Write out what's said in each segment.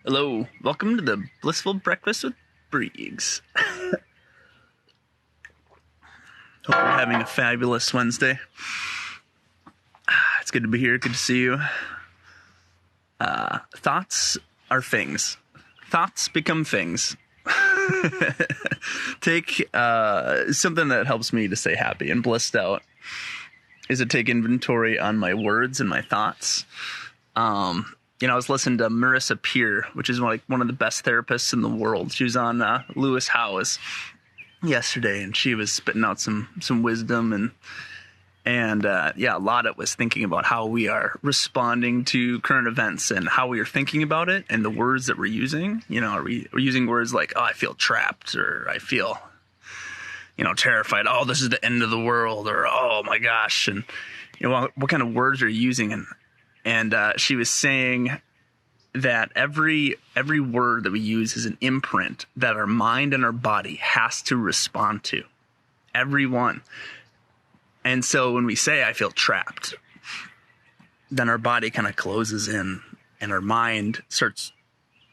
Hello, welcome to the Blissful Breakfast with Breegs. Hope you're having a fabulous Wednesday. It's good to be here, good to see you. Thoughts are things. Thoughts become things. Take something that helps me to stay happy and blissed out is to take inventory on my words and my thoughts. I was listening to Marissa Peer, which is one of the best therapists in the world. She was on Lewis Howes yesterday, and she was spitting out some wisdom and a lot of it was thinking about how we are responding to current events and how we are thinking about it and the words that we're using. Are we using words like, oh, I feel trapped, or I feel, terrified. Oh, this is the end of the world, or oh my gosh. And what kind of words are you using? And she was saying that every word that we use is an imprint that our mind and our body has to respond to. Every one. And so when we say, I feel trapped, then our body kind of closes in and our mind starts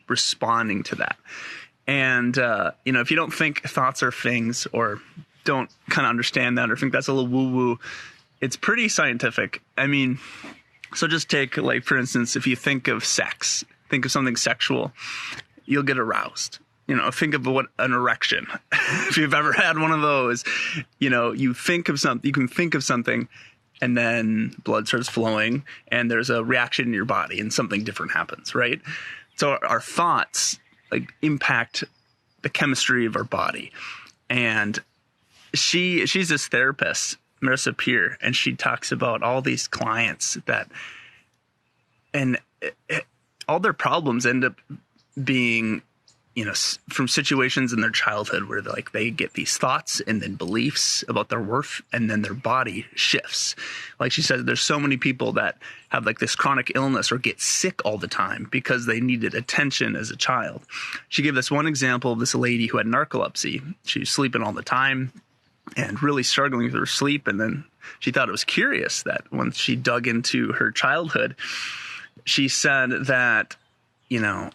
responding to that. And, if you don't think thoughts are things, or don't kind of understand that, or think that's a little woo-woo, it's pretty scientific. So just take, for instance, if you think of sex, think of something sexual, you'll get aroused. Think of what an erection. If you've ever had one of those, you can think of something and then blood starts flowing and there's a reaction in your body and something different happens, right? So our thoughts impact the chemistry of our body. And she's this therapist, Marissa Peer, and she talks about all these clients all their problems end up being, from situations in their childhood where they get these thoughts and then beliefs about their worth, and then their body shifts. Like she said, there's so many people that have this chronic illness or get sick all the time because they needed attention as a child. She gave this one example of this lady who had narcolepsy. She was sleeping all the time and really struggling with her sleep. And then she thought it was curious that once she dug into her childhood, she said that,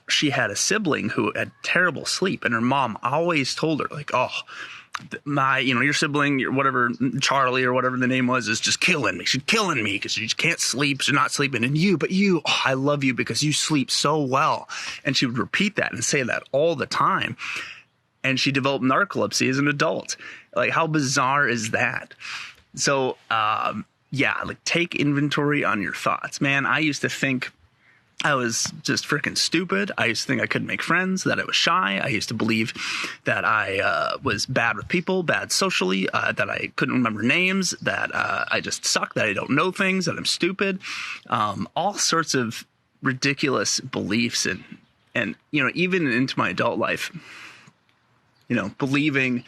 she had a sibling who had terrible sleep, and her mom always told her your sibling, your whatever, Charlie or whatever the name was, is just killing me. She's killing me because she just can't sleep. She's not sleeping. And I love you because you sleep so well. And she would repeat that and say that all the time. And she developed narcolepsy as an adult. How bizarre is that? So, take inventory on your thoughts. Man, I used to think I was just freaking stupid. I used to think I couldn't make friends, that I was shy. I used to believe that I was bad with people, bad socially, that I couldn't remember names, that I just suck, that I don't know things, that I'm stupid. All sorts of ridiculous beliefs and even into my adult life, believing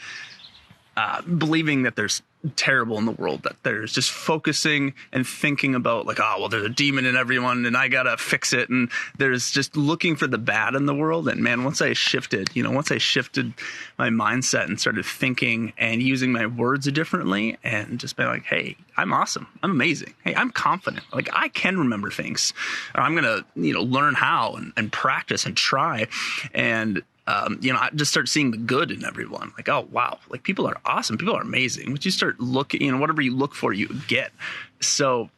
that there's terrible in the world, that there's just focusing and thinking about there's a demon in everyone and I gotta fix it, and there's just looking for the bad in the world. And man, once I shifted my mindset and started thinking and using my words differently and just being like, hey, I'm awesome, I'm amazing, hey, I'm confident, I can remember things, I'm gonna learn how and practice and try, and I just start seeing the good in everyone. Oh, wow. People are awesome. People are amazing. Once you start looking, whatever you look for, you get. So,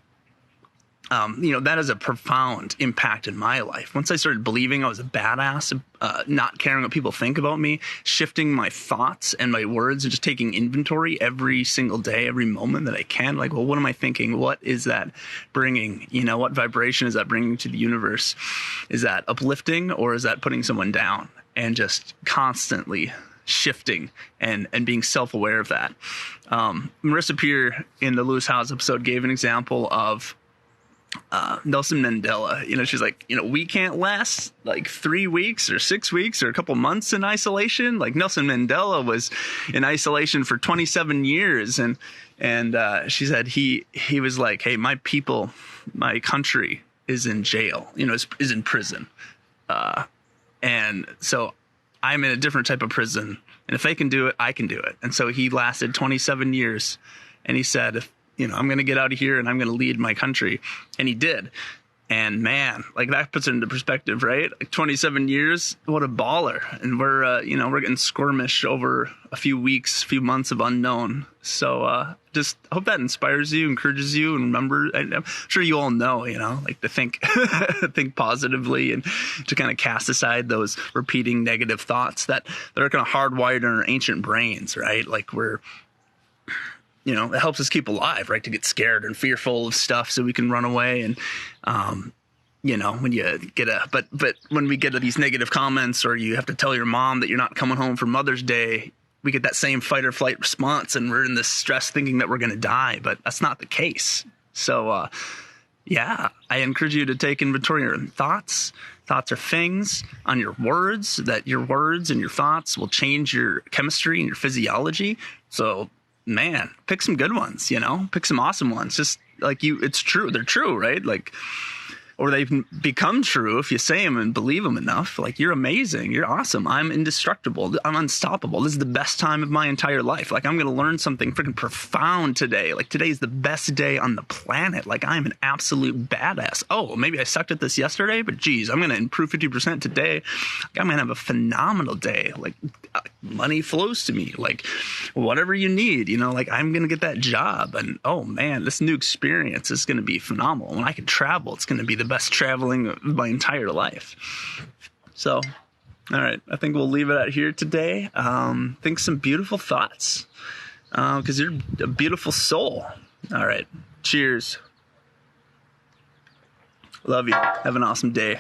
that has a profound impact in my life. Once I started believing I was a badass, not caring what people think about me, shifting my thoughts and my words and just taking inventory every single day, every moment that I can. What am I thinking? What is that bringing? What vibration is that bringing to the universe? Is that uplifting, or is that putting someone down? And just constantly shifting and being self-aware of that. Marissa Peer in the Lewis Howes episode gave an example of Nelson Mandela. She's like, we can't last 3 weeks or 6 weeks or a couple months in isolation. Nelson Mandela was in isolation for 27 years. And she said he was like, hey, my people, my country is in jail, is in prison. And so I'm in a different type of prison, and if they can do it, I can do it. And so he lasted 27 years, and he said, I'm going to get out of here and I'm going to lead my country. And he did. And man, like that puts it into perspective, right? Like 27 years, what a baller. And we're, we're getting skirmished over a few weeks, few months of unknown. So just hope that inspires you, encourages you, and remember, I'm sure you all know, like to think, think positively and to kind of cast aside those repeating negative thoughts that are kind of hardwired in our ancient brains, right? Like it helps us keep alive, right? To get scared and fearful of stuff so we can run away. And, when you get but when we get these negative comments, or you have to tell your mom that you're not coming home for Mother's Day, we get that same fight or flight response, and we're in this stress thinking that we're going to die, but that's not the case. So, I encourage you to take inventory of your thoughts. Thoughts are things, on your words, that your words and your thoughts will change your chemistry and your physiology. So, man, pick some good ones, pick some awesome ones. Just like it's true. They're true, right? Like, or they've become true if you say them and believe them enough. Like, you're amazing. You're awesome. I'm indestructible. I'm unstoppable. This is the best time of my entire life. Like, I'm going to learn something freaking profound today. Like, today is the best day on the planet. Like, I'm an absolute badass. Oh, maybe I sucked at this yesterday, but geez, I'm going to improve 50% today. Like, I'm going to have a phenomenal day. Like, money flows to me. Like, whatever you need, like, I'm going to get that job. And, oh, man, this new experience is going to be phenomenal. When I can travel, it's going to be the best traveling of my entire life. So, all right, I think we'll leave it out here today. Think some beautiful thoughts, because you're a beautiful soul. All right, cheers. Love you. Have an awesome day.